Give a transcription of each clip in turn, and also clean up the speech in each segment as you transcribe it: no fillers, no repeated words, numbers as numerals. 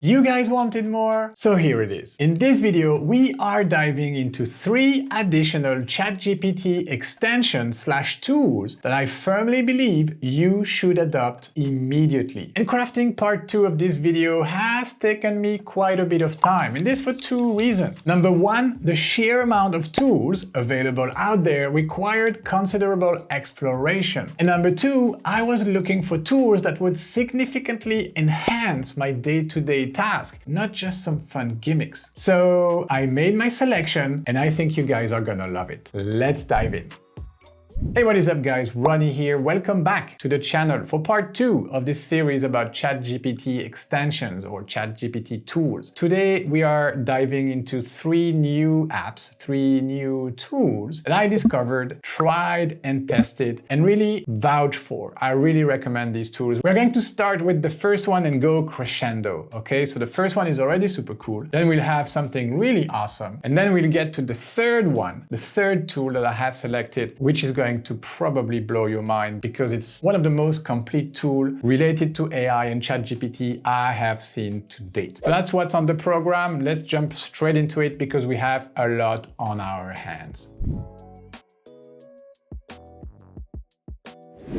You guys wanted more? So here it is. In this video, we are diving into 3 additional ChatGPT extensions / tools that I firmly believe you should adopt immediately. And crafting part 2 of this video has taken me quite a bit of time, and this for 2 reasons. Number 1, the sheer amount of tools available out there required considerable exploration. And number 2, I was looking for tools that would significantly enhance my day-to-day task, not just some fun gimmicks. So I made my selection and I think you guys are gonna love it. Let's dive in. Hey, what is up guys, Ronnie here. Welcome back to the channel for part 2 of this series about ChatGPT extensions or ChatGPT tools. Today we are diving into 3 new apps, 3 new tools that I discovered, tried and tested and really vouch for. I really recommend these tools. We're going to start with the first one and go crescendo, okay? So the first one is already super cool. Then we'll have something really awesome. And then we'll get to the third one, the third tool that I have selected, which is going to probably blow your mind because it's one of the most complete tools related to AI and ChatGPT I have seen to date. So that's what's on the program. Let's jump straight into it because we have a lot on our hands.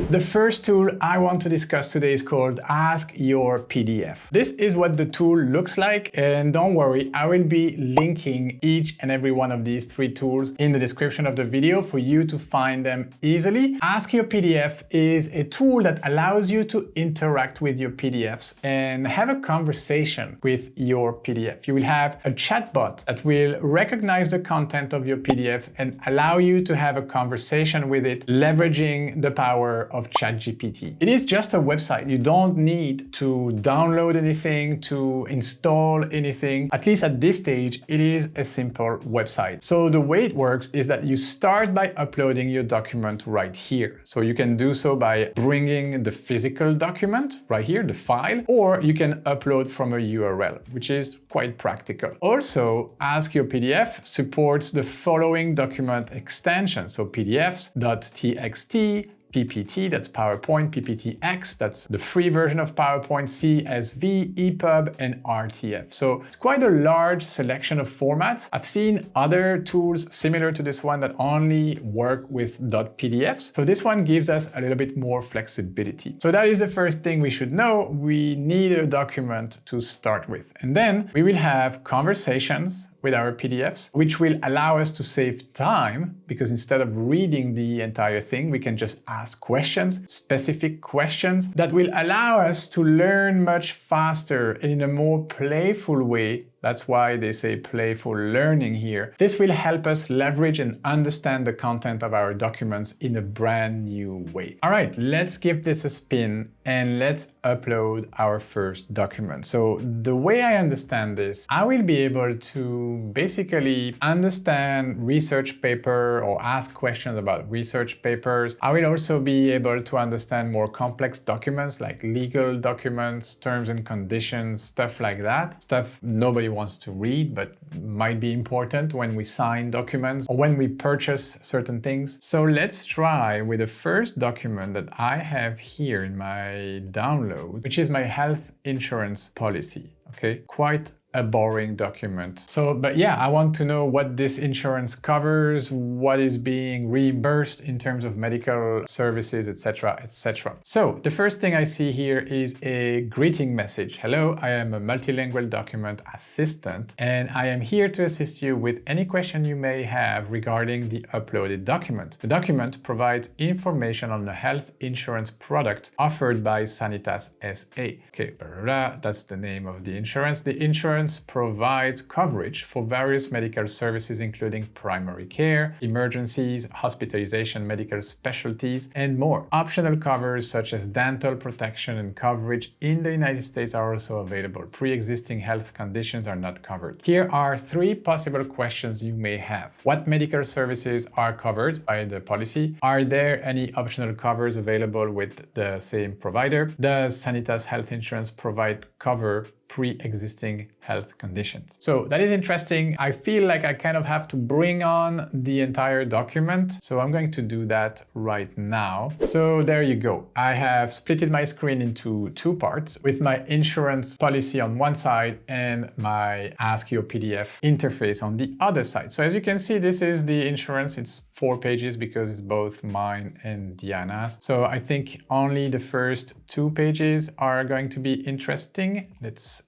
The first tool I want to discuss today is called Ask Your PDF. This is what the tool looks like, and don't worry, I will be linking each and every one of these 3 tools in the description of the video for you to find them easily. Ask Your PDF is a tool that allows you to interact with your PDFs and have a conversation with your PDF. You will have a chatbot that will recognize the content of your PDF and allow you to have a conversation with it, leveraging the power of ChatGPT. It is just a website. You don't need to download anything, to install anything. At least at this stage, it is a simple website. So the way it works is that you start by uploading your document right here. So you can do so by bringing the physical document right here, the file, or you can upload from a URL, which is quite practical. Also, Ask Your PDF supports the following document extensions. So PDFs.txt, PPT, that's PowerPoint, PPTX, that's the free version of PowerPoint, CSV, EPUB, and RTF. So it's quite a large selection of formats. I've seen other tools similar to this one that only work with .pdfs. So this one gives us a little bit more flexibility. So that is the first thing we should know. We need a document to start with. And then we will have conversations with our PDFs, which will allow us to save time because instead of reading the entire thing, we can just ask questions, specific questions that will allow us to learn much faster and in a more playful way. That's why they say playful learning here. This will help us leverage and understand the content of our documents in a brand new way. All right, let's give this a spin and let's upload our first document. So the way I understand this, I will be able to basically understand research paper or ask questions about research papers. I will also be able to understand more complex documents like legal documents, terms and conditions, stuff like that. Stuff nobody wants to read, but might be important when we sign documents or when we purchase certain things. So let's try with the first document that I have here in my download, which is my health insurance policy. Okay, quite a boring document. So, but yeah, I want to know what this insurance covers, what is being reimbursed in terms of medical services, etc., etc. So the first thing I see here is a greeting message. Hello, I am a multilingual document assistant, and I am here to assist you with any question you may have regarding the uploaded document. The document provides information on the health insurance product offered by Sanitas SA. Okay, blah, blah, blah. That's the name of the insurance. The insurance provides coverage for various medical services, including primary care, emergencies, hospitalization, medical specialties, and more. Optional covers such as dental protection and coverage in the United States are also available. Pre-existing health conditions are not covered. Here are 3 possible questions you may have. What medical services are covered by the policy? Are there any optional covers available with the same provider? Does Sanitas Health Insurance provide cover pre-existing health conditions. So that is interesting. I feel like I kind of have to bring on the entire document. So I'm going to do that right now. So there you go. I have splitted my screen into two parts with my insurance policy on one side and my Ask Your PDF interface on the other side. So as you can see, this is the insurance. It's 4 pages because it's both mine and Diana's. So I think only the first 2 pages are going to be interesting. Let's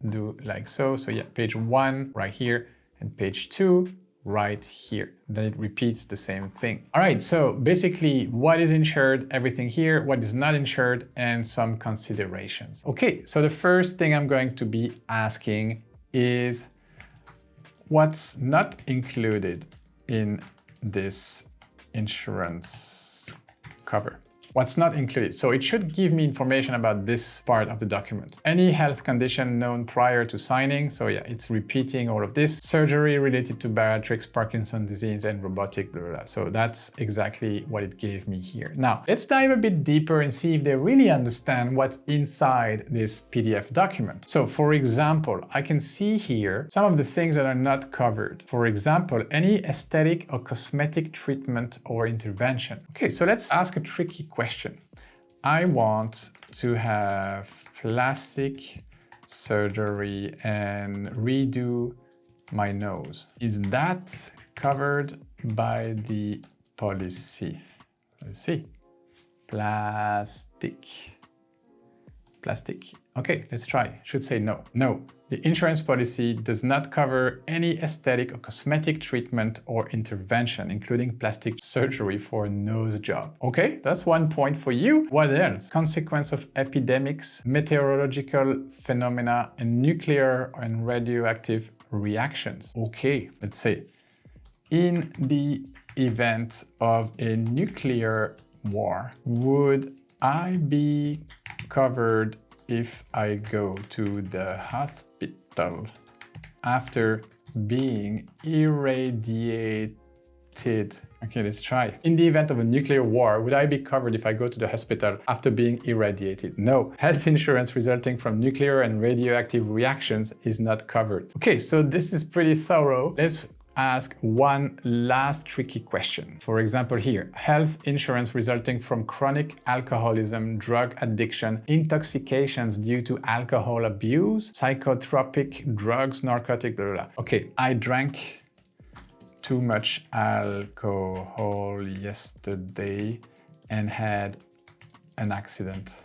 do like so. So yeah, page 1 right here and page 2 right here. Then it repeats the same thing. All right, so basically what is insured, everything here, what is not insured, and some considerations. Okay, so the first thing I'm going to be asking is what's not included in this insurance cover. What's not included. So it should give me information about this part of the document. Any health condition known prior to signing. So yeah, it's repeating all of this. Surgery related to bariatrics, Parkinson's disease, and robotic, blah, blah, blah. So that's exactly what it gave me here. Now, let's dive a bit deeper and see if they really understand what's inside this PDF document. So for example, I can see here some of the things that are not covered. For example, any aesthetic or cosmetic treatment or intervention. Okay, so let's ask a tricky question. I want to have plastic surgery and redo my nose. Is that covered by the policy? Let's see. Plastic. Okay, let's try. Should say no. No. The insurance policy does not cover any aesthetic or cosmetic treatment or intervention, including plastic surgery for a nose job. Okay, that's 1 point for you. What else? Consequence of epidemics, meteorological phenomena, and nuclear and radioactive reactions. Okay, let's say, in the event of a nuclear war, would I be covered if I go to the hospital after being irradiated? Okay, let's try. In the event of a nuclear war, would I be covered if I go to the hospital after being irradiated? No. Health insurance resulting from nuclear and radioactive reactions is not covered. Okay, so this is pretty thorough. Let's ask one last tricky question. For example here, health insurance resulting from chronic alcoholism, drug addiction, intoxications due to alcohol abuse, psychotropic drugs, narcotic, blah, blah, blah. Okay, I drank too much alcohol yesterday and had an accident.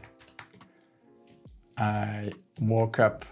I woke up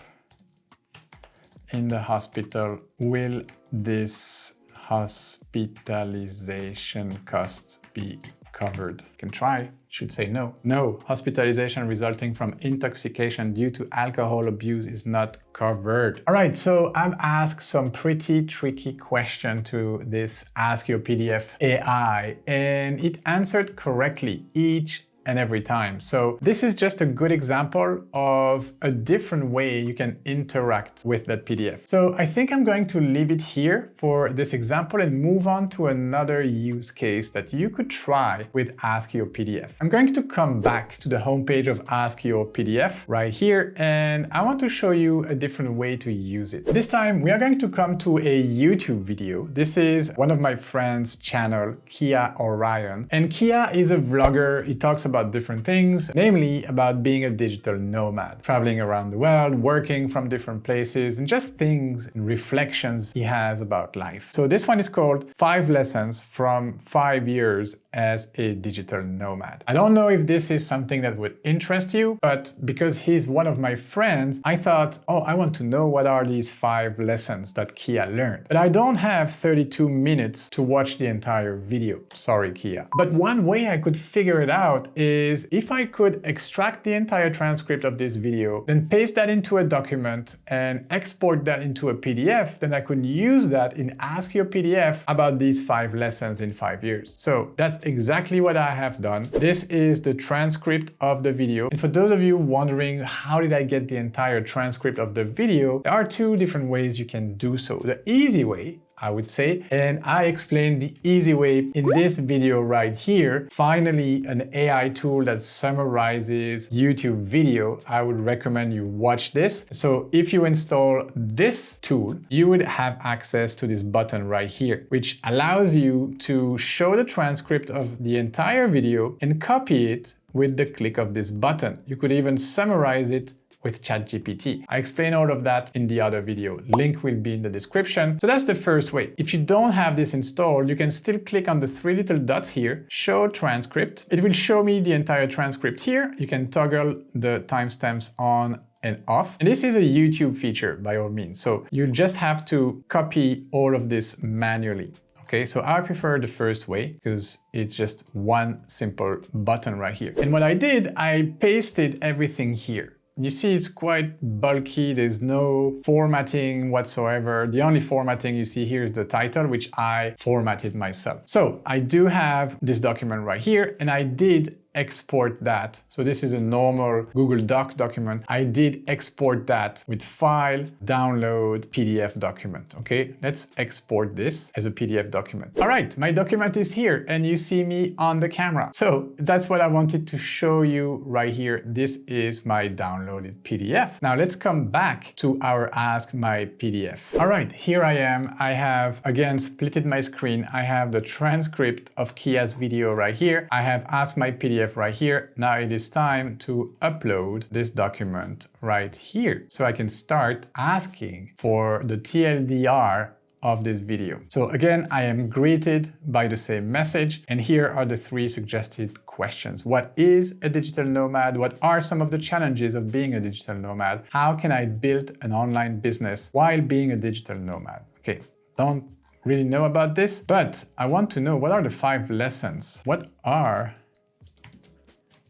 in the hospital. Will this hospitalization costs be covered? You can try. Should say no. No, hospitalization resulting from intoxication due to alcohol abuse is not covered. All right, so I've asked some pretty tricky question to this Ask Your PDF AI, and it answered correctly each and every time. So this is just a good example of a different way you can interact with that PDF. So I think I'm going to leave it here for this example and move on to another use case that you could try with Ask Your PDF. I'm going to come back to the homepage of Ask Your PDF right here, and I want to show you a different way to use it. This time we are going to come to a YouTube video. This is one of my friends' channel, Kia Orion. And Kia is a vlogger. He talks about different things, namely about being a digital nomad, traveling around the world, working from different places, and just things and reflections he has about life. So this one is called 5 Lessons from 5 Years as a Digital Nomad. I don't know if this is something that would interest you, but because he's one of my friends, I thought, oh, I want to know what are these 5 lessons that Kia learned. But I don't have 32 minutes to watch the entire video. Sorry, Kia. But one way I could figure it out is if I could extract the entire transcript of this video, then paste that into a document and export that into a PDF, then I could use that in Ask Your PDF about these 5 lessons in 5 years. So that's exactly what I have done. This is the transcript of the video. And for those of you wondering, how did I get the entire transcript of the video? There are 2 different ways you can do so. The easy way, I would say. And I explained the easy way in this video right here. Finally, an AI tool that summarizes YouTube video. I would recommend you watch this. So if you install this tool, you would have access to this button right here, which allows you to show the transcript of the entire video and copy it with the click of this button. You could even summarize it with ChatGPT. I explain all of that in the other video. Link will be in the description. So that's the first way. If you don't have this installed, you can still click on the three little dots here, show transcript. It will show me the entire transcript here. You can toggle the timestamps on and off. And this is a YouTube feature by all means. So you just have to copy all of this manually. Okay, so I prefer the first way because it's just one simple button right here. And what I did, I pasted everything here. You see it's quite bulky, there's no formatting whatsoever. The only formatting you see here is the title, which I formatted myself. So I do have this document right here, and I did export that. So this is a normal Google Doc document. I did export that with file, download, PDF document. Okay, let's export this as a PDF document. All right, my document is here and you see me on the camera. So that's what I wanted to show you right here. This is my downloaded PDF. Now let's come back to our Ask My PDF. All right, here I am. I have again splitted my screen. I have the transcript of Kia's video right here. I have Ask My PDF right here. Now it is time to upload this document right here. So I can start asking for the TLDR of this video. So again, I am greeted by the same message. And here are the three suggested questions. What is a digital nomad? What are some of the challenges of being a digital nomad? How can I build an online business while being a digital nomad? Okay, don't really know about this, but I want to know what are the 5 lessons? What are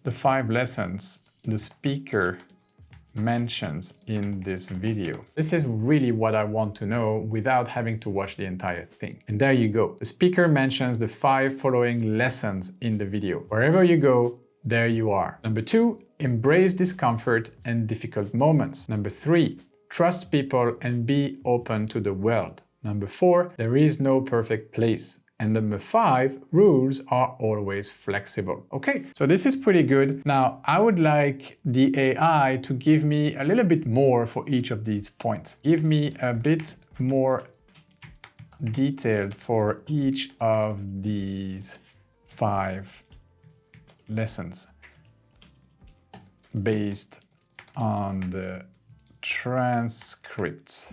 the 5 lessons the speaker mentions in this video? This is really what I want to know without having to watch the entire thing. And there you go. The speaker mentions the 5 following lessons in the video. Wherever you go, there you are. Number 2, embrace discomfort and difficult moments. Number 3, trust people and be open to the world. Number 4, there is no perfect place. And number 5, rules are always flexible. Okay, so this is pretty good. Now, I would like the AI to give me a little bit more for each of these points. Give me a bit more detailed for each of these 5 lessons based on the transcript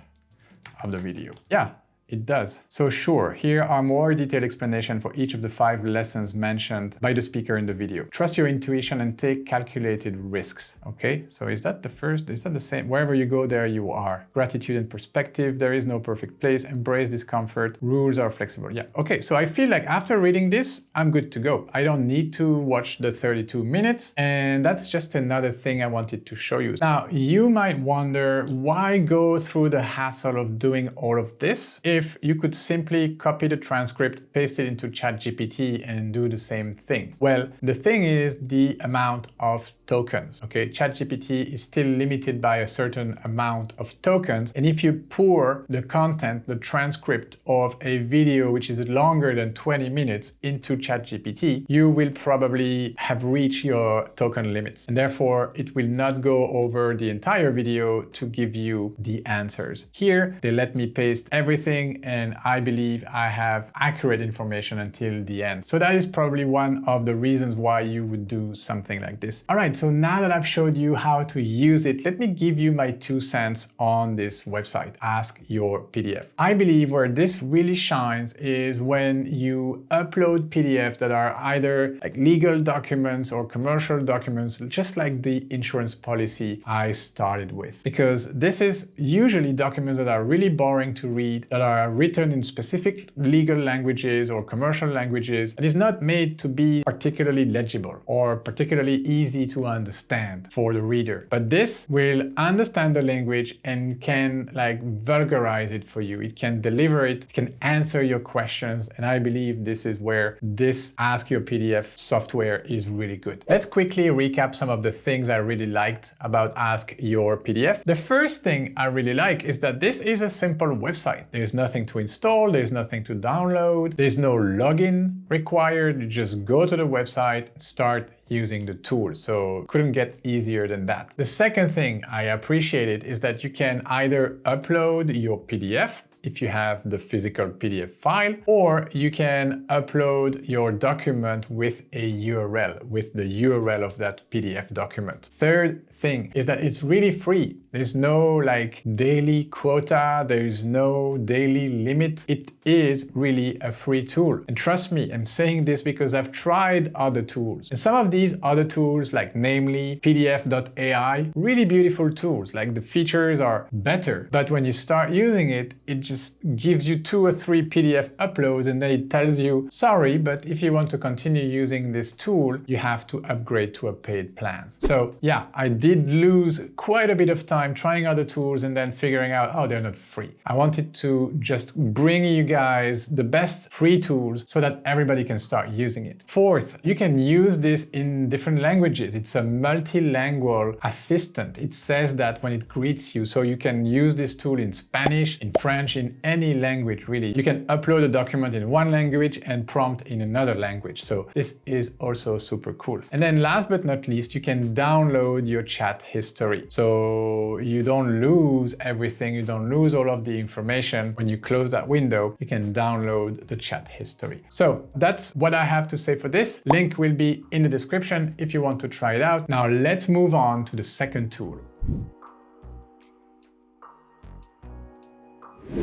of the video. Yeah. It does. So sure, here are more detailed explanations for each of the 5 lessons mentioned by the speaker in the video. Trust your intuition and take calculated risks. Okay, so is that the first? Is that the same? Wherever you go, there you are. Gratitude and perspective. There is no perfect place. Embrace discomfort. Rules are flexible. Yeah, okay, so I feel like after reading this, I'm good to go. I don't need to watch the 32 minutes. And that's just another thing I wanted to show you. Now, you might wonder, why go through the hassle of doing all of this if you could simply copy the transcript, paste it into ChatGPT and do the same thing? Well, the thing is the amount of tokens. Okay, ChatGPT is still limited by a certain amount of tokens. And if you pour the content, the transcript of a video which is longer than 20 minutes into ChatGPT, you will probably have reached your token limits. And therefore, it will not go over the entire video to give you the answers. Here, they let me paste everything, and I believe I have accurate information until the end. So that is probably one of the reasons why you would do something like this. All right, so now that I've showed you how to use it, let me give you my 2 cents on this website, Ask Your PDF. I believe where this really shines is when you upload PDFs that are either like legal documents or commercial documents, just like the insurance policy I started with. Because this is usually documents that are really boring to read, that are written in specific legal languages or commercial languages, and is not made to be particularly legible or particularly easy to understand for the reader. But this will understand the language and can like vulgarize it for you. It can deliver it, can answer your questions, and I believe this is where this Ask Your PDF software is really good. Let's quickly recap some of the things I really liked about Ask Your PDF. The first thing I really like is that this is a simple website. There's nothing to install, there's nothing to download, there's no login required. You just go to the website and start using the tool. So couldn't get easier than that. The second thing I appreciated is that you can either upload your PDF if you have the physical PDF file, or you can upload your document with a URL, with the URL of that PDF document. Third thing is that it's really free. There's no like daily quota, there's no daily limit. It is really a free tool. And trust me, I'm saying this because I've tried other tools. And some of these other tools, like namely PDF.ai, really beautiful tools, like the features are better. But when you start using it, it just gives you 2 or 3 PDF uploads and then it tells you, sorry, but if you want to continue using this tool, you have to upgrade to a paid plan. So yeah, I did lose quite a bit of time trying other tools and then figuring out, oh, they're not free. I wanted to just bring you guys the best free tools so that everybody can start using it. Fourth, you can use this in different languages. It's a multilingual assistant. It says that when it greets you, so you can use this tool in Spanish, in French, in any language really. You can upload a document in one language and prompt in another language. So this is also super cool. And then last but not least, you can download your chat history. So you don't lose everything, you don't lose all of the information. When you close that window, you can download the chat history. So that's what I have to say for this. Link will be in the description if you want to try it out. Now let's move on to the second tool.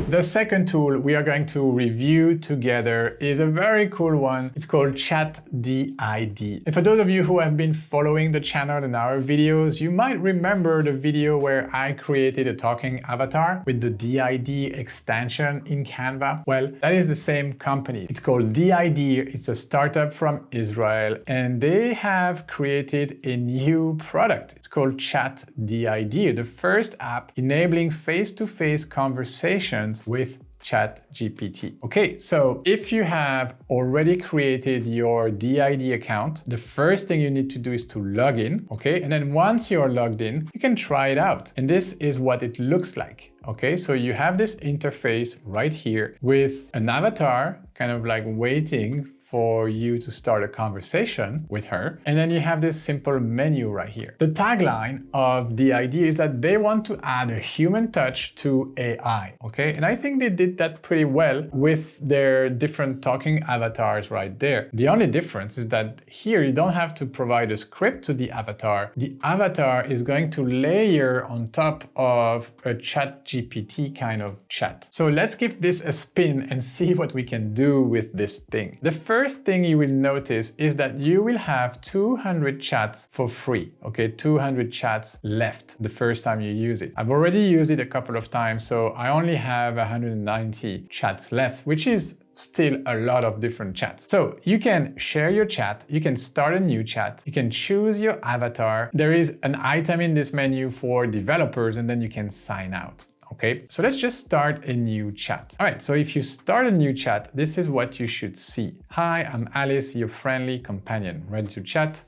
The second tool we are going to review together is a very cool one. It's called ChatGPT. And for those of you who have been following the channel and our videos, you might remember the video where I created a talking avatar with the DID extension in Canva. Well, that is the same company. It's called DID. It's a startup from Israel, and they have created a new product. It's called ChatGPT, the first app enabling face-to-face conversations with ChatGPT. Okay, so if you have already created your DID account, the first thing you need to do is to log in, okay? And then once you're logged in, you can try it out. And this is what it looks like. Okay, so you have this interface right here with an avatar kind of like waiting for you to start a conversation with her. And then you have this simple menu right here. The tagline of the idea is that they want to add a human touch to AI, okay? And I think they did that pretty well with their different talking avatars right there. The only difference is that here you don't have to provide a script to the avatar. The avatar is going to layer on top of a ChatGPT kind of chat. So let's give this a spin and see what we can do with this thing. The first thing you will notice is that you will have 200 chats for free, okay? 200 chats left the first time you use it. I've already used it a couple of times, so I only have 190 chats left, which is still a lot of different chats. So you can share your chat, you can start a new chat, you can choose your avatar. There is an item in this menu for developers, and then you can sign out. Okay, so let's just start a new chat. All right, so if you start a new chat, this is what you should see. Hi, I'm Alice, your friendly companion. Ready to chat?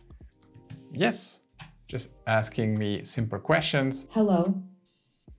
Yes, just asking me simple questions. Hello,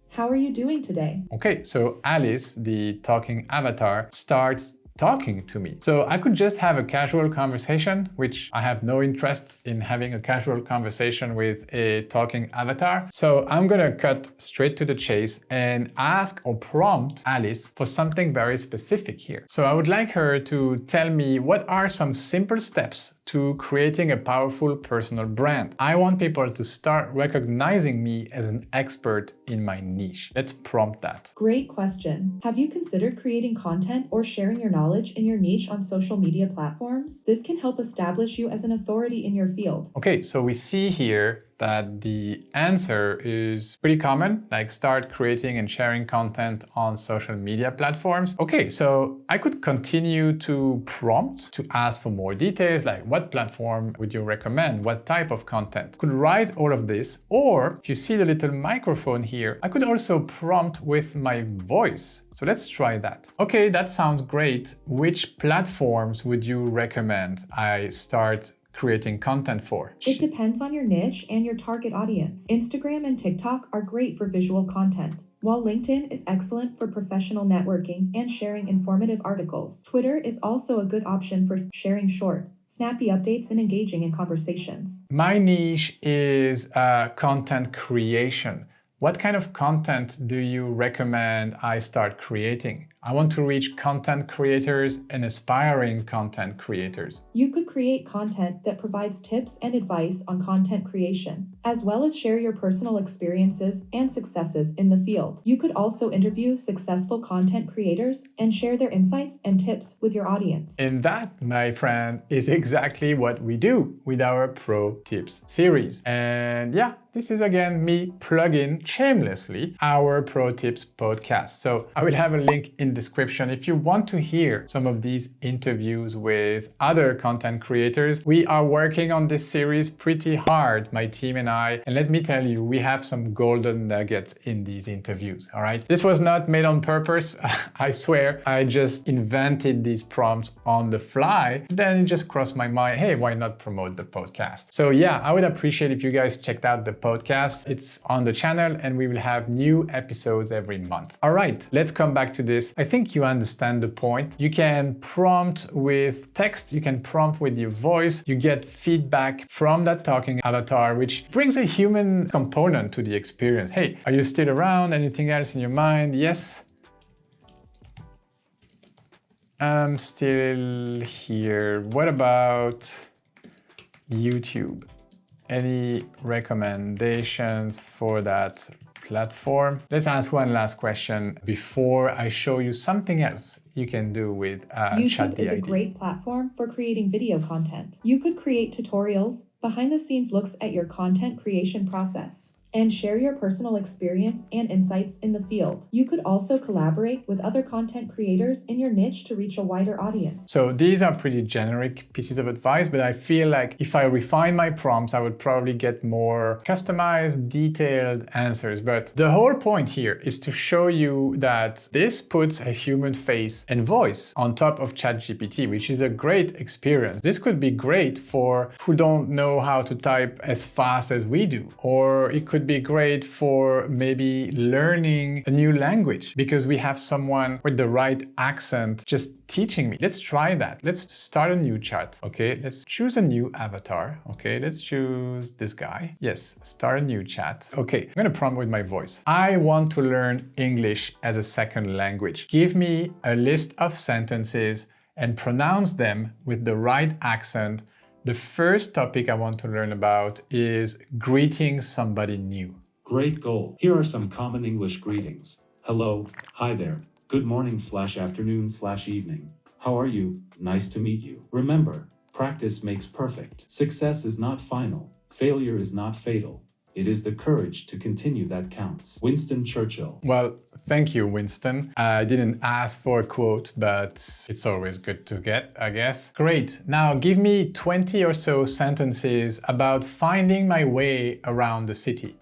how are you doing today? Okay, so Alice, the talking avatar, starts talking to me. So I could just have a casual conversation, which I have no interest in having a casual conversation with a talking avatar. So I'm gonna cut straight to the chase and ask or prompt Alice for something very specific here. So I would like her to tell me what are some simple steps to creating a powerful personal brand. I want people to start recognizing me as an expert in my niche. Let's prompt that. Great question. Have you considered creating content or sharing your knowledge in your niche on social media platforms? This can help establish you as an authority in your field. Okay, so we see here that the answer is pretty common, like start creating and sharing content on social media platforms. Okay, so I could continue to prompt to ask for more details, like what platform would you recommend? What type of content? Could write all of this, or if you see the little microphone here, I could also prompt with my voice. So let's try that. Okay, that sounds great. Which platforms would you recommend I start creating content for? It depends on your niche and your target audience. Instagram and TikTok are great for visual content. While LinkedIn is excellent for professional networking and sharing informative articles, Twitter is also a good option for sharing short, snappy updates and engaging in conversations. My niche is content creation. What kind of content do you recommend I start creating? I want to reach content creators and aspiring content creators. You could create content that provides tips and advice on content creation, as well as share your personal experiences and successes in the field. You could also interview successful content creators and share their insights and tips with your audience. And that, my friend, is exactly what we do with our Pro Tips series. And yeah, this is again me plugging shamelessly our Pro Tips podcast. So I will have a link in description if you want to hear some of these interviews with other content creators. We are working on this series pretty hard, my team and I. And let me tell you, we have some golden nuggets in these interviews, all right? This was not made on purpose. I swear, I just invented these prompts on the fly. Then it just crossed my mind, hey, why not promote the podcast? So yeah, I would appreciate if you guys checked out the podcast. It's on the channel and we will have new episodes every month. All right, let's come back to this. I think you understand the point. You can prompt with text, you can prompt with your voice, you get feedback from that talking avatar, which brings a human component to the experience. Hey, are you still around? Anything else in your mind? Yes. I'm still here. What about YouTube? Any recommendations for that platform? Let's ask one last question before I show you something else you can do with YouTube is a ChatGPT. great platform for creating video content. You could create tutorials, behind-the-scenes looks at your content creation process, and share your personal experience and insights in the field. You could also collaborate with other content creators in your niche to reach a wider audience. So these are pretty generic pieces of advice, but I feel like if I refine my prompts, I would probably get more customized, detailed answers. But the whole point here is to show you that this puts a human face and voice on top of ChatGPT, which is a great experience. This could be great for who don't know how to type as fast as we do, or it could be great for maybe learning a new language because we have someone with the right accent just teaching me. Let's try that. Let's start a new chat. Okay, let's choose a new avatar. Okay, let's choose this guy. Yes, start a new chat. Okay, I'm gonna prompt with my voice. I want to learn English as a second language. Give me a list of sentences and pronounce them with the right accent. The first topic I want to learn about is greeting somebody new. Great goal. Here are some common English greetings. Hello, hi there, good morning/afternoon/evening. How are you? Nice to meet you. Remember, practice makes perfect. Success is not final. Failure is not fatal. It is the courage to continue that counts. Winston Churchill. Well, thank you, Winston. I didn't ask for a quote, but it's always good to get, I guess. Great. Now give me 20 or so sentences about finding my way around the city.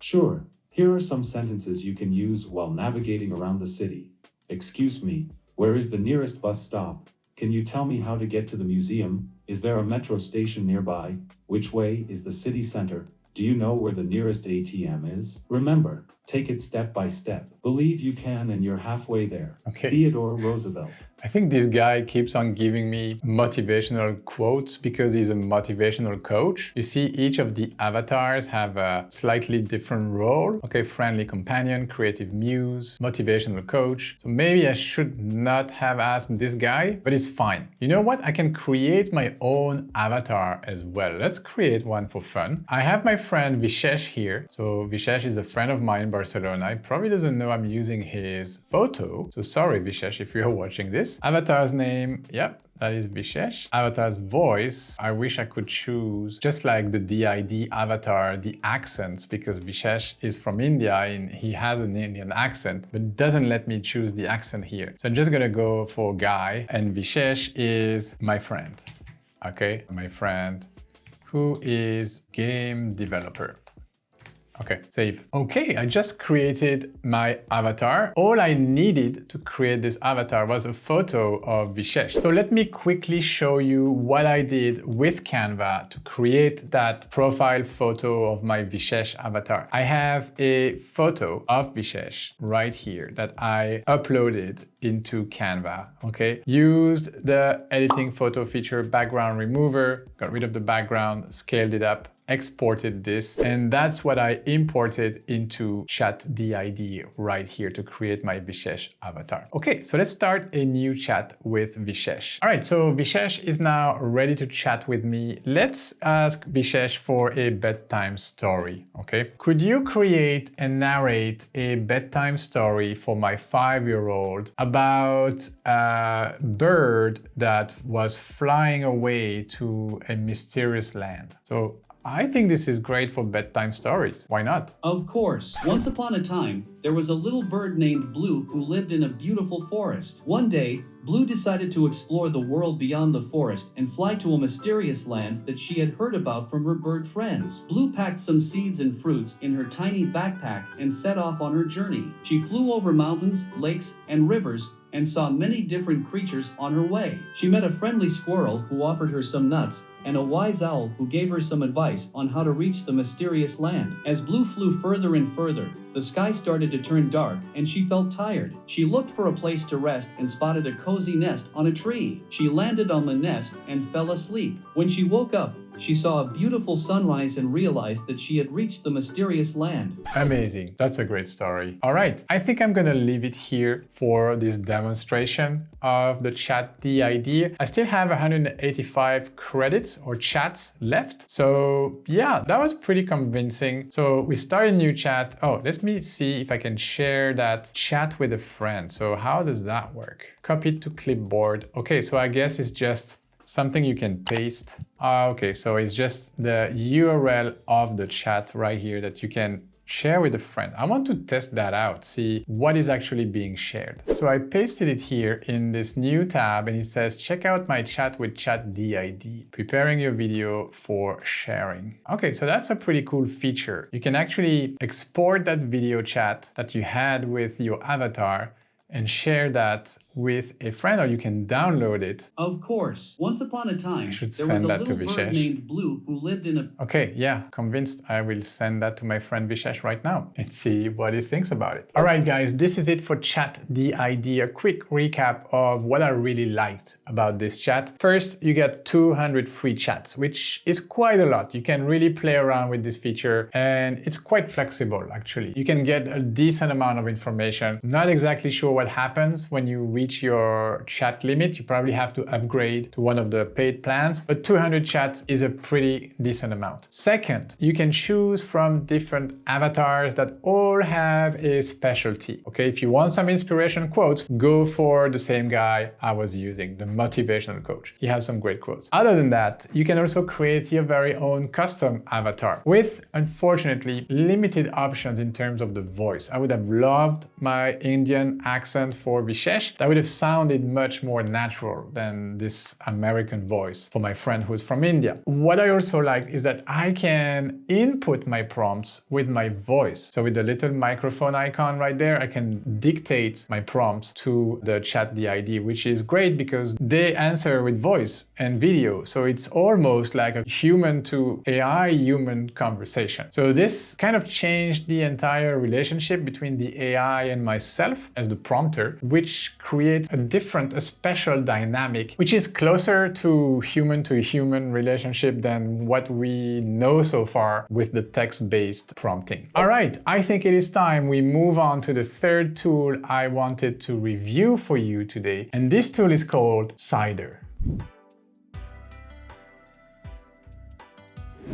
Sure. Here are some sentences you can use while navigating around the city. Excuse me, where is the nearest bus stop? Can you tell me how to get to the museum? Is there a metro station nearby? Which way is the city center? Do you know where the nearest ATM is? Remember, take it step by step. Believe you can and you're halfway there. Okay. Theodore Roosevelt. I think this guy keeps on giving me motivational quotes because he's a motivational coach. You see, each of the avatars have a slightly different role. Okay, friendly companion, creative muse, motivational coach. So maybe I should not have asked this guy, but it's fine. You know what? I can create my own avatar as well. Let's create one for fun. I have my friend Vishesh here. So Vishesh is a friend of mine in Barcelona. He probably doesn't know I'm using his photo. So sorry, Vishesh, if you're watching this. Avatar's name, yep, that is Vishesh. Avatar's voice, I wish I could choose, just like the DID avatar, the accents, because Vishesh is from India and he has an Indian accent, but it doesn't let me choose the accent here. So I'm just gonna go for Guy, and Vishesh is my friend, okay? My friend who is game developer. Okay, save. Okay, I just created my avatar. All I needed to create this avatar was a photo of Vishesh. So let me quickly show you what I did with Canva to create that profile photo of my Vishesh avatar. I have a photo of Vishesh right here that I uploaded into Canva, okay? Used the editing photo feature background remover, got rid of the background, scaled it up, exported this, and that's what I imported into ChatGPT right here to create my Vishesh avatar. Okay, so let's start a new chat with Vishesh. All right, so Vishesh is now ready to chat with me. Let's ask Vishesh for a bedtime story, okay? Could you create and narrate a bedtime story for my 5-year-old about a bird that was flying away to a mysterious land? So I think this is great for bedtime stories. Why not? Of course. Once upon a time, there was a little bird named Blue who lived in a beautiful forest. One day, Blue decided to explore the world beyond the forest and fly to a mysterious land that she had heard about from her bird friends. Blue packed some seeds and fruits in her tiny backpack and set off on her journey. She flew over mountains, lakes, and rivers, and saw many different creatures on her way. She met a friendly squirrel who offered her some nuts, and a wise owl who gave her some advice on how to reach the mysterious land. As Blue flew further and further, the sky started to turn dark and she felt tired. She looked for a place to rest and spotted a cozy nest on a tree. She landed on the nest and fell asleep. When she woke up, she saw a beautiful sunrise and realized that she had reached the mysterious land. Amazing. That's a great story. All right, I think I'm gonna leave it here for this demonstration of the ChatGPT. I still have 185 credits or chats left. So yeah, that was pretty convincing. So we start a new chat. Oh, let me see if I can share that chat with a friend. So how does that work? Copy it to clipboard. Okay, so I guess it's just something you can paste. Okay, so it's just the URL of the chat right here that you can share with a friend. I want to test that out, see what is actually being shared. So I pasted it here in this new tab and it says, check out my chat with ChatGPT, preparing your video for sharing. Okay, so that's a pretty cool feature. You can actually export that video chat that you had with your avatar and share that with a friend, or you can download it. Of course. Once upon a time, I should there was send a that to little bird Vishesh. named Blue who lived in a... Okay, yeah, convinced. I will send that to my friend Vishesh right now and see what he thinks about it. All right, guys, this is it for ChatGPT. A quick recap of what I really liked about this chat. First, you get 200 free chats, which is quite a lot. You can really play around with this feature and it's quite flexible, actually. You can get a decent amount of information. Not exactly sure what happens when you reach your chat limit. You probably have to upgrade to one of the paid plans, but 200 chats is a pretty decent amount. Second, you can choose from different avatars that all have a specialty. Okay, if you want some inspiration quotes, go for the same guy I was using, the motivational coach. He has some great quotes. Other than that, you can also create your very own custom avatar with, unfortunately, limited options in terms of the voice. I would have loved my Indian accent for Vishesh. That would have sounded much more natural than this American voice for my friend who's from India. What I also liked is that I can input my prompts with my voice. So with the little microphone icon right there, I can dictate my prompts to the ChatGPT, which is great because they answer with voice and video. So it's almost like a human to AI human conversation. So this kind of changed the entire relationship between the AI and myself as the prompter, which creates a special dynamic, which is closer to human relationship than what we know so far with the text-based prompting. All right, I think it is time we move on to the third tool I wanted to review for you today, and this tool is called Cider.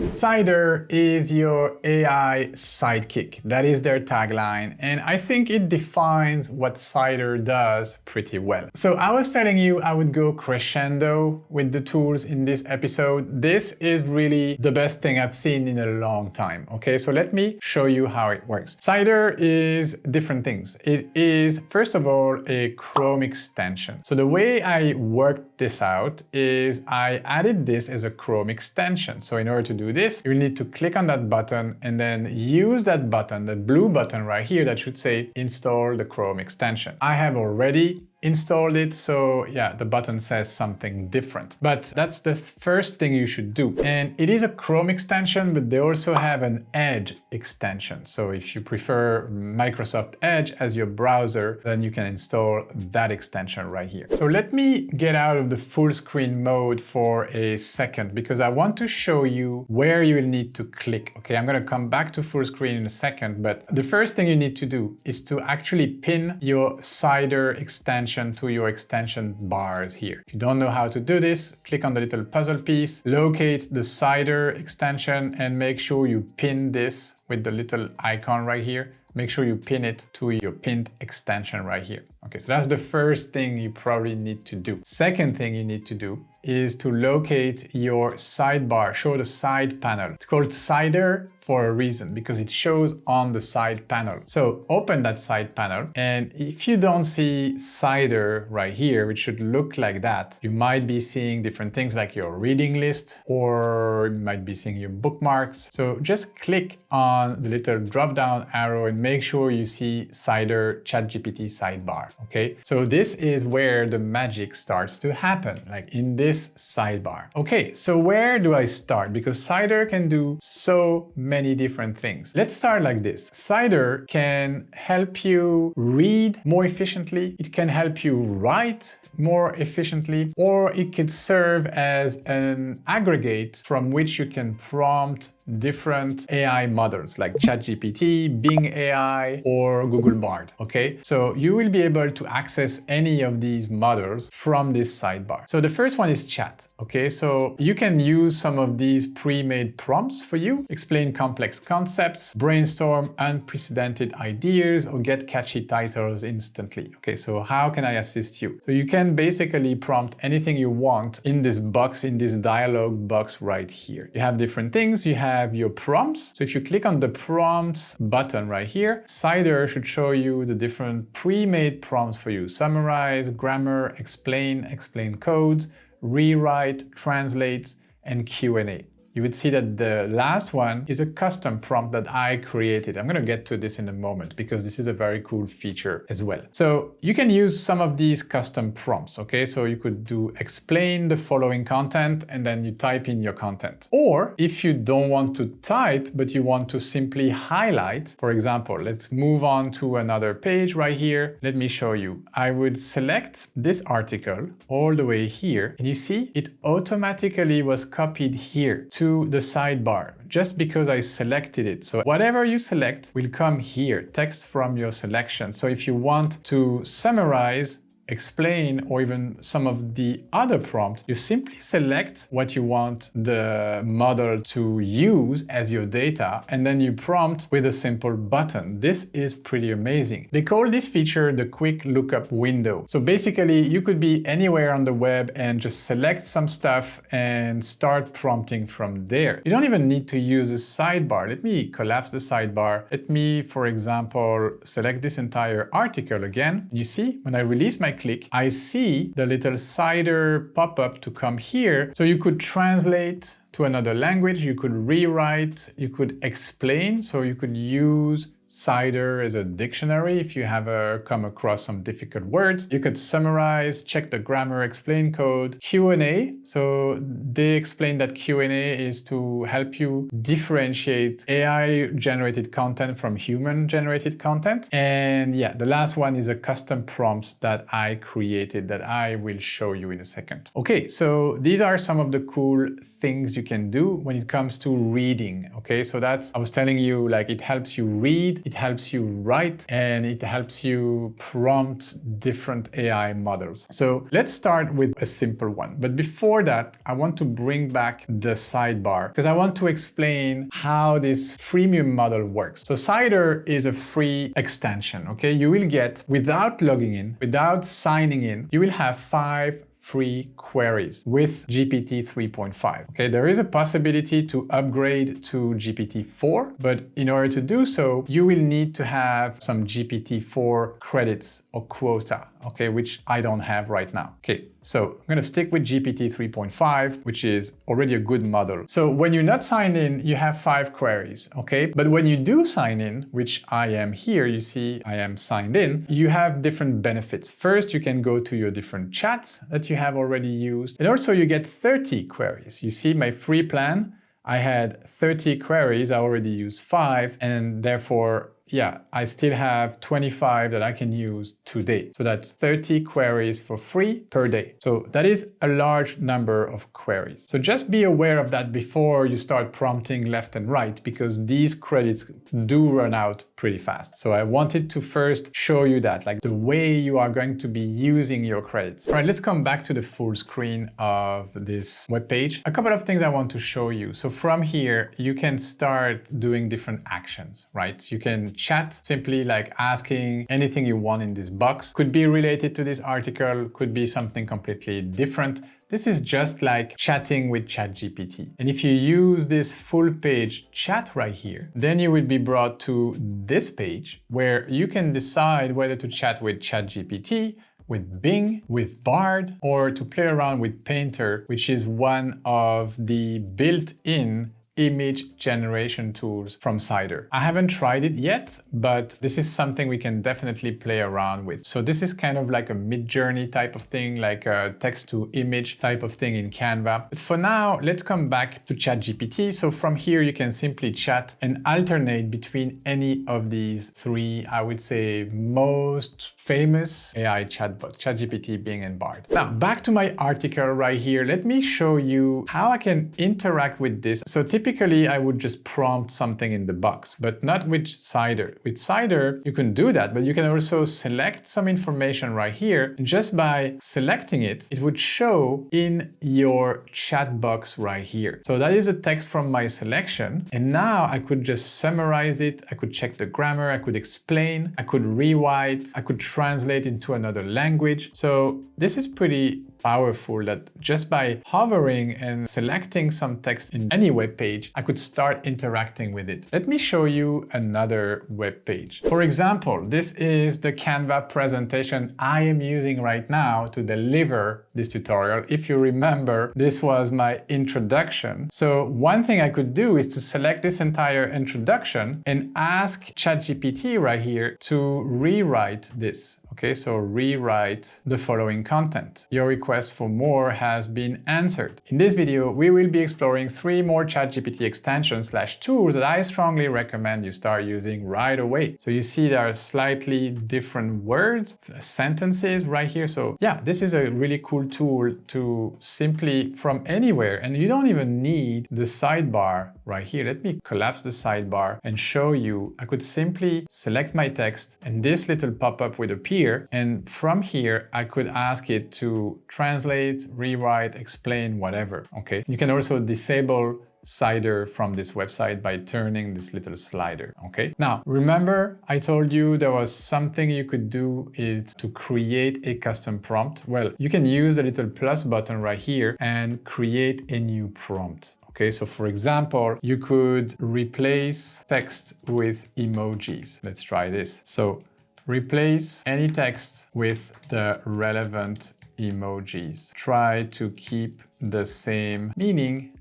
Cider is your AI sidekick. That is their tagline, and I think it defines what Cider does pretty well. So I was telling you I would go crescendo with the tools in this episode. This is really the best thing I've seen in a long time. Okay, so let me show you how it works. Cider is different things. It is, first of all, a Chrome extension. So the way I worked this out is I added this as a Chrome extension. So in order to do this, this, you need to click on that button and then use that button, that blue button right here that should say install the Chrome extension. I have already installed it, so yeah, the button says something different. But that's the first thing you should do. And it is a Chrome extension, but they also have an Edge extension. So if you prefer Microsoft Edge as your browser, then you can install that extension right here. So let me get out of the full screen mode for a second, because I want to show you where you will need to click. Okay, I'm gonna come back to full screen in a second, but the first thing you need to do is to actually pin your Cider extension to your extension bars here. If you don't know how to do this, click on the little puzzle piece, locate the Cider extension, and make sure you pin this with the little icon right here. Make sure you pin it to your pinned extension right here. Okay, so that's the first thing you probably need to do. Second thing you need to do is to locate your sidebar, show the side panel. It's called Cider for a reason, because it shows on the side panel. So open that side panel, and if you don't see Cider right here, which should look like that, you might be seeing different things like your reading list, or you might be seeing your bookmarks. So just click on the little drop-down arrow and make sure you see Cider ChatGPT sidebar. Okay, so this is where the magic starts to happen, like in this sidebar. Okay, so where do I start? Because Cider can do so many different things. Let's start like this. Cider can help you read more efficiently. It can help you write more efficiently, or it could serve as an aggregate from which you can prompt different AI models like ChatGPT, Bing AI, or Google Bard. Okay, so you will be able to access any of these models from this sidebar. So the first one is chat. Okay, so you can use some of these pre-made prompts for you, explain complex concepts, brainstorm unprecedented ideas, or get catchy titles instantly. Okay, so how can I assist you? So you can basically prompt anything you want in this box, in this dialog box right here. You have different things. You have your prompts. So if you click on the prompts button right here, Cider should show you the different pre-made prompts for you. Summarize, grammar, explain codes, rewrite, translate, and Q&A. You would see that the last one is a custom prompt that I created. I'm going to get to this in a moment because this is a very cool feature as well. So you can use some of these custom prompts, okay? So you could do explain the following content and then you type in your content. Or if you don't want to type, but you want to simply highlight, for example, let's move on to another page right here. Let me show you. I would select this article all the way here, and you see it automatically was copied here to the sidebar just because I selected it. So whatever you select will come here, text from your selection. So if you want to summarize, explain, or even some of the other prompts, you simply select what you want the model to use as your data, and then you prompt with a simple button. This is pretty amazing. They call this feature the quick lookup window. So basically, you could be anywhere on the web and just select some stuff and start prompting from there. You don't even need to use a sidebar. Let me collapse the sidebar. Let me, for example, select this entire article again. You see, when I release my click, I see the little Cider pop-up to come here. So you could translate to another language, you could rewrite, you could explain. So you could use Cider as a dictionary if you have come across some difficult words. You could summarize, check the grammar, explain code, Q&A. So they explain that Q&A is to help you differentiate AI-generated content from human-generated content. And yeah, the last one is a custom prompts that I created that I will show you in a second. Okay, so these are some of the cool things you can do when it comes to reading. Okay, so I was telling you, like, it helps you read, it helps you write, and it helps you prompt different AI models. So let's start with a simple one. But before that, I want to bring back the sidebar because I want to explain how this freemium model works. So Cider is a free extension, okay? You will get, without logging in, without signing in, you will have 5 free queries with GPT 3.5. Okay, there is a possibility to upgrade to GPT-4, but in order to do so, you will need to have some GPT-4 credits or quota, okay, which I don't have right now. Okay, so I'm gonna stick with GPT 3.5, which is already a good model. So when you're not signed in, you have 5 queries, okay? But when you do sign in, which I am here, you see I am signed in, you have different benefits. First, you can go to your different chats that you have already used, and also you get 30 queries. You see my free plan, I had 30 queries, I already used 5, and therefore, yeah, I still have 25 that I can use today. So that's 30 queries for free per day. So that is a large number of queries. So just be aware of that before you start prompting left and right, because these credits do run out pretty fast. So I wanted to first show you that, like the way you are going to be using your credits. All right, let's come back to the full screen of this web page. A couple of things I want to show you. So from here, you can start doing different actions, right? You can chat, simply like asking anything you want in this box. Could be related to this article, could be something completely different. This is just like chatting with ChatGPT. And if you use this full page chat right here, then you will be brought to this page where you can decide whether to chat with ChatGPT, with Bing, with Bard, or to play around with Painter, which is one of the built-in image generation tools from Cider. I haven't tried it yet, but this is something we can definitely play around with. So this is kind of like a mid-journey type of thing, like a text-to-image type of thing in Canva. But for now, let's come back to ChatGPT. So from here, you can simply chat and alternate between any of these 3, I would say, most famous AI chatbots, ChatGPT, Bing, and Bard. Now, back to my article right here. Let me show you how I can interact with this. So typically, I would just prompt something in the box, but not with Cider. With Cider, you can do that, but you can also select some information right here. And just by selecting it, it would show in your chat box right here. So that is a text from my selection. And now I could just summarize it. I could check the grammar. I could explain. I could rewrite. I could translate into another language. So this is pretty powerful that just by hovering and selecting some text in any web page, I could start interacting with it. Let me show you another web page. For example, this is the Canva presentation I am using right now to deliver this tutorial. If you remember, this was my introduction. So one thing I could do is to select this entire introduction and ask ChatGPT right here to rewrite this. Okay, so rewrite the following content. Your request for more has been answered. In this video, we will be exploring 3 more ChatGPT extensions / tools that I strongly recommend you start using right away. So you see there are slightly different words, sentences right here. So yeah, this is a really cool tool to simply from anywhere, and you don't even need the sidebar right here. Let me collapse the sidebar and show you. I could simply select my text and this little pop-up would appear. And from here, I could ask it to translate, rewrite, explain, whatever, okay? You can also disable Cider from this website by turning this little slider, okay? Now, remember I told you there was something you could do is to create a custom prompt. Well, you can use the little plus button right here and create a new prompt. Okay, so for example, you could replace text with emojis. Let's try this. So replace any text with the relevant emojis. Try to keep the same meaning,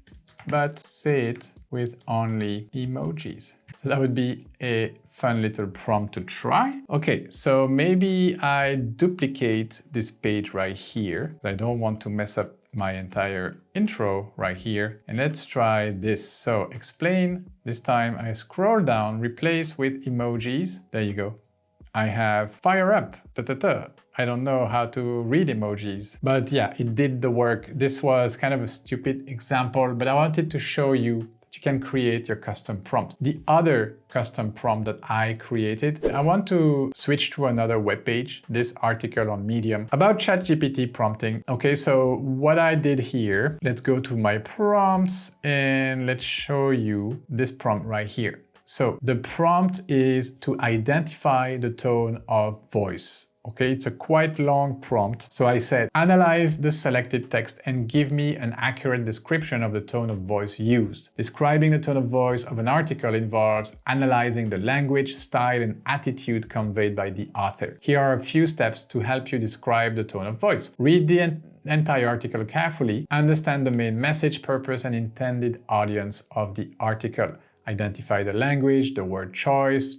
but say it with only emojis. So that would be a fun little prompt to try. Okay, so maybe I duplicate this page right here. I don't want to mess up my entire intro right here. And let's try this. So explain. This time I scroll down, replace with emojis. There you go. I have fire up, I don't know how to read emojis, but yeah, it did the work. This was kind of a stupid example, but I wanted to show you that you can create your custom prompt. The other custom prompt that I created, I want to switch to another web page, this article on Medium about ChatGPT prompting. Okay, so what I did here, let's go to my prompts and let's show you this prompt right here. So the prompt is to identify the tone of voice. Okay, it's a quite long prompt. So I said, analyze the selected text and give me an accurate description of the tone of voice used. Describing the tone of voice of an article involves analyzing the language, style, and attitude conveyed by the author. Here are a few steps to help you describe the tone of voice. Read the entire article carefully, understand the main message, purpose, and intended audience of the article. Identify the language, the word choice,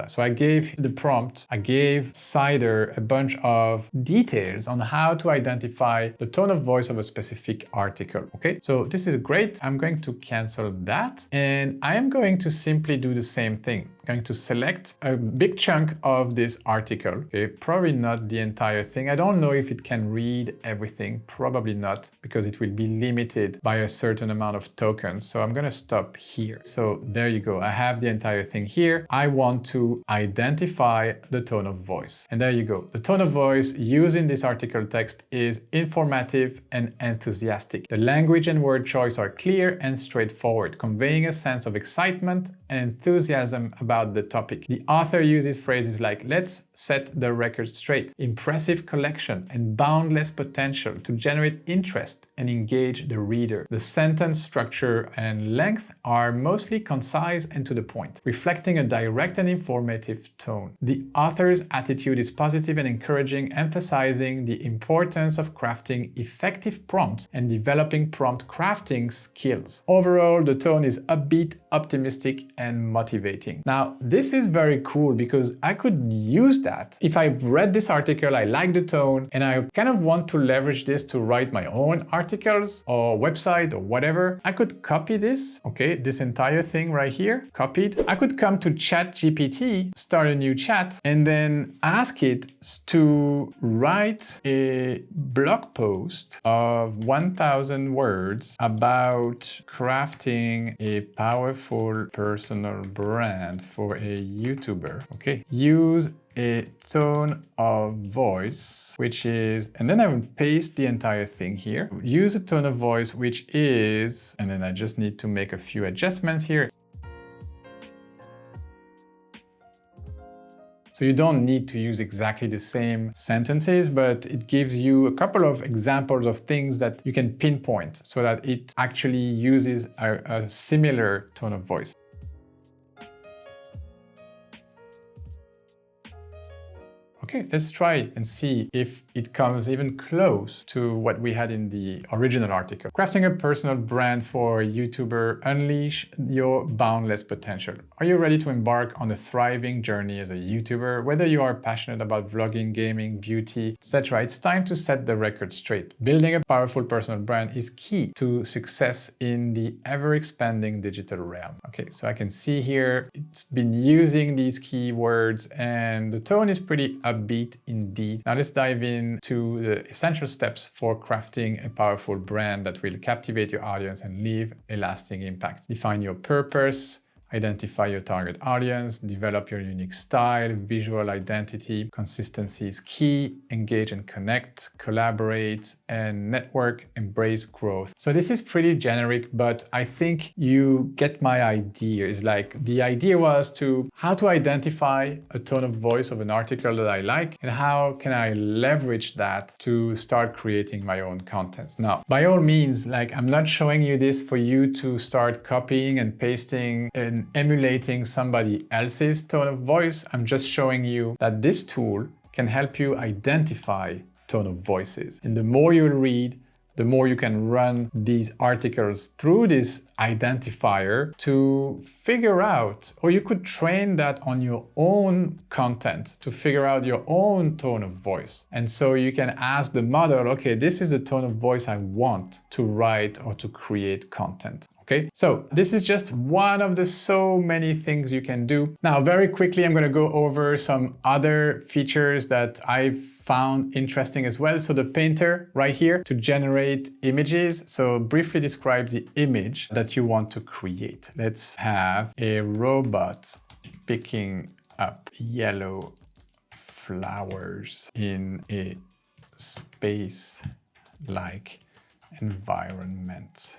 So I gave the prompt, I gave Cider a bunch of details on how to identify the tone of voice of a specific article. Okay, so this is great. I'm going to cancel that and I am going to simply do the same thing. I'm going to select a big chunk of this article. Okay, probably not the entire thing. I don't know if it can read everything, probably not, because it will be limited by a certain amount of tokens. So I'm going to stop here. So there you go. I have the entire thing here. I want to identify the tone of voice. And there you go. The tone of voice used in this article text is informative and enthusiastic. The language and word choice are clear and straightforward, conveying a sense of excitement and enthusiasm about the topic. The author uses phrases like, let's set the record straight, impressive collection, and boundless potential to generate interest and engage the reader. The sentence structure and length are mostly concise and to the point, reflecting a direct and informative tone. The author's attitude is positive and encouraging, emphasizing the importance of crafting effective prompts and developing prompt crafting skills. Overall, the tone is upbeat, optimistic, and motivating. Now, this is very cool because I could use that. If I've read this article, I like the tone, and I kind of want to leverage this to write my own articles or website or whatever, I could copy this, okay, this entire thing right here, copied. I could come to ChatGPT, start a new chat, and then ask it to write a blog post of 1,000 words about crafting a powerful personal brand for a YouTuber. Okay, use a tone of voice, which is, and then I will paste the entire thing here. Use a tone of voice, which is, and then I just need to make a few adjustments here. So you don't need to use exactly the same sentences, but it gives you a couple of examples of things that you can pinpoint so that it actually uses a similar tone of voice. Okay, let's try and see if it comes even close to what we had in the original article. Crafting a personal brand for a YouTuber, unleash your boundless potential. Are you ready to embark on a thriving journey as a YouTuber? Whether you are passionate about vlogging, gaming, beauty, etc., it's time to set the record straight. Building a powerful personal brand is key to success in the ever-expanding digital realm. Okay, so I can see here, it's been using these keywords and the tone is pretty upbeat indeed. Now let's dive into the essential steps for crafting a powerful brand that will captivate your audience and leave a lasting impact. Define your purpose, identify your target audience, develop your unique style, visual identity. Consistency is key. Engage and connect, collaborate and network, embrace growth. So this is pretty generic, but I think you get my idea. It's like the idea was to how to identify a tone of voice of an article that I like and how can I leverage that to start creating my own content. Now, by all means, like I'm not showing you this for you to start copying and pasting and emulating somebody else's tone of voice. I'm just showing you that this tool can help you identify tone of voices. And the more you read, the more you can run these articles through this identifier to figure out, or you could train that on your own content to figure out your own tone of voice. And so you can ask the model, okay, this is the tone of voice I want to write or to create content. Okay, so this is just one of the so many things you can do. Now, very quickly, I'm going to go over some other features that I've found interesting as well. So the painter right here to generate images. So briefly describe the image that you want to create. Let's have a robot picking up yellow flowers in a space-like environment.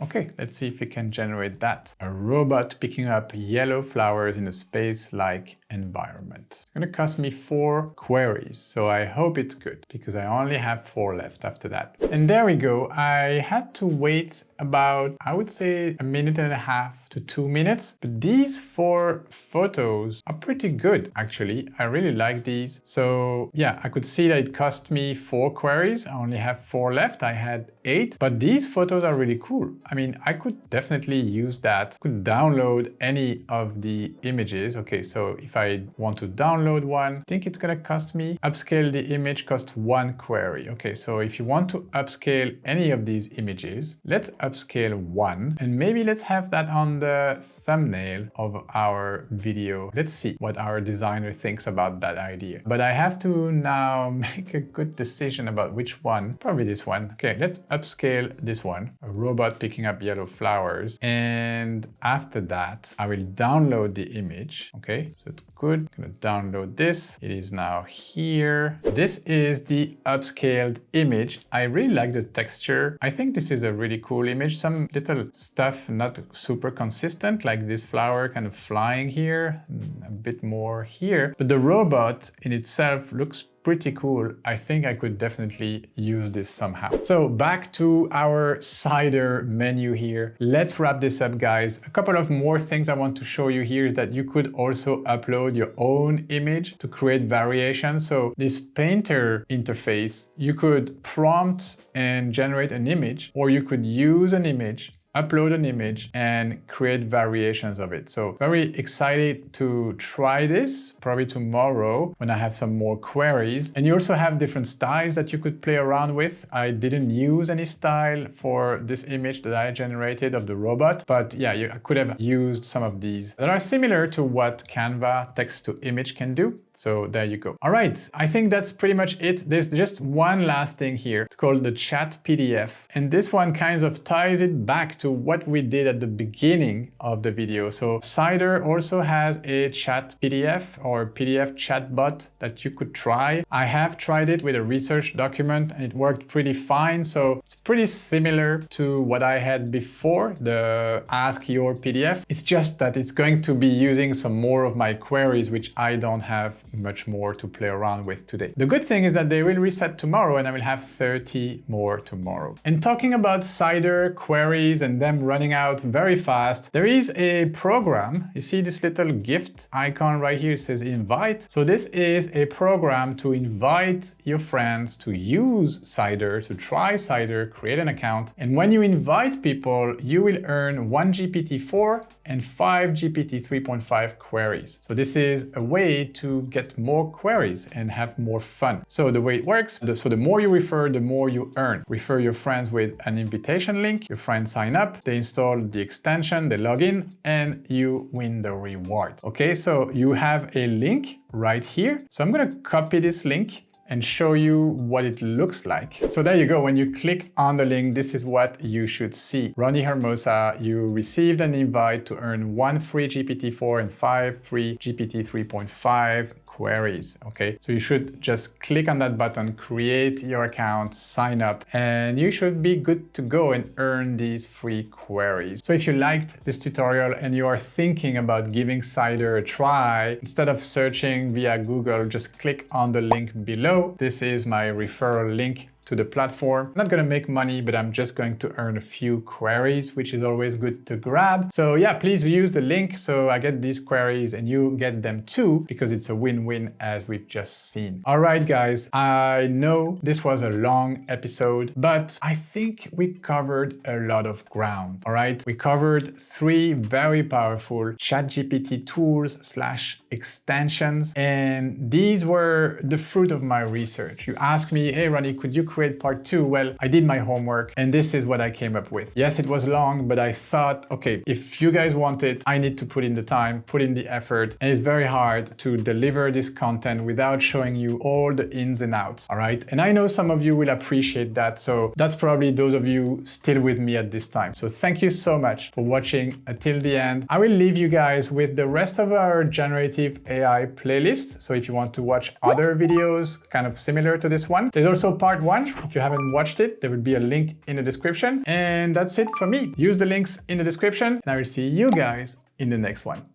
Okay, let's see if we can generate that. A robot picking up yellow flowers in a space-like environment. It's gonna cost me 4 queries, so I hope it's good because I only have 4 left after that. And there we go. I had to wait about, I would say, 1.5 to 2 minutes, but these 4 photos are pretty good actually. I really like these. So yeah, I could see that it cost me 4 queries. I only have 4 left. I had 8, but these photos are really cool. I mean, I could definitely use that. I could download any of the images. Okay, so if I want to download one, I think it's gonna cost me, upscale the image costs 1 query. Okay, so if you want to upscale any of these images, let's upscale 1, and maybe let's have that on the thumbnail of our video. Let's see what our designer thinks about that idea. But I have to now make a good decision about which one. Probably this one. Okay, let's upscale this one. A robot picking up yellow flowers. And after that, I will download the image. Okay, so it's good. I'm gonna download this. It is now here. This is the upscaled image. I really like the texture. I think this is a really cool image. Some little stuff not super consistent, like this flower kind of flying here, a bit more here. But the robot in itself looks pretty cool. I think I could definitely use this somehow. So back to our cider menu here. Let's wrap this up, guys. A couple of more things I want to show you here is that you could also upload your own image to create variations. So this painter interface, you could prompt and generate an image, or you could use an image, upload an image and create variations of it. So very excited to try this, probably tomorrow when I have some more queries. And you also have different styles that you could play around with. I didn't use any style for this image that I generated of the robot, but yeah, I could have used some of these that are similar to what Canva text to image can do. So there you go. All right, I think that's pretty much it. There's just one last thing here. It's called the chat PDF. And this one kind of ties it back to what we did at the beginning of the video. So Cider also has a chat PDF or PDF chatbot that you could try. I have tried it with a research document and it worked pretty fine. So it's pretty similar to what I had before, the Ask Your PDF. It's just that it's going to be using some more of my queries, which I don't have much more to play around with today. The good thing is that they will reset tomorrow and I will have 30 more tomorrow. And talking about Cider queries and them running out very fast, there is a program. You see this little gift icon right here, it says invite. So this is a program to invite your friends to use Cider, to try Cider, create an account. And when you invite people, you will earn 1 GPT-4 and 5 GPT 3.5 queries. So this is a way to get more queries and have more fun. So the way it works, so the more you refer, the more you earn. Refer your friends with an invitation link, your friends sign up, they install the extension, they log in, and you win the reward. Okay, so you have a link right here. So I'm gonna copy this link and show you what it looks like. So there you go. When you click on the link, this is what you should see. Ronnie Hermosa, you received an invite to earn 1 free GPT-4 and 5 free GPT 3.5 queries. Okay, so you should just click on that button, create your account, sign up, and you should be good to go and earn these free queries. So if you liked this tutorial and you are thinking about giving Cider a try, instead of searching via Google, just click on the link below. This is my referral link to the platform. I'm not gonna make money, but I'm just going to earn a few queries, which is always good to grab. So yeah, please use the link so I get these queries and you get them too, because it's a win-win as we've just seen. All right, guys, I know this was a long episode, but I think we covered a lot of ground. All right, we covered 3 very powerful ChatGPT tools / extensions, and these were the fruit of my research. You asked me, hey, Ronnie, could you create part 2? Well, I did my homework and this is what I came up with. Yes, it was long, but I thought, okay, if you guys want it, I need to put in the time, put in the effort, and it's very hard to deliver this content without showing you all the ins and outs, all right? And I know some of you will appreciate that, so that's probably those of you still with me at this time. So thank you so much for watching until the end. I will leave you guys with the rest of our generative AI playlist. So if you want to watch other videos kind of similar to this one, there's also part 1 much. If you haven't watched it, there will be a link in the description. And that's it for me. Use the links in the description, and I will see you guys in the next one.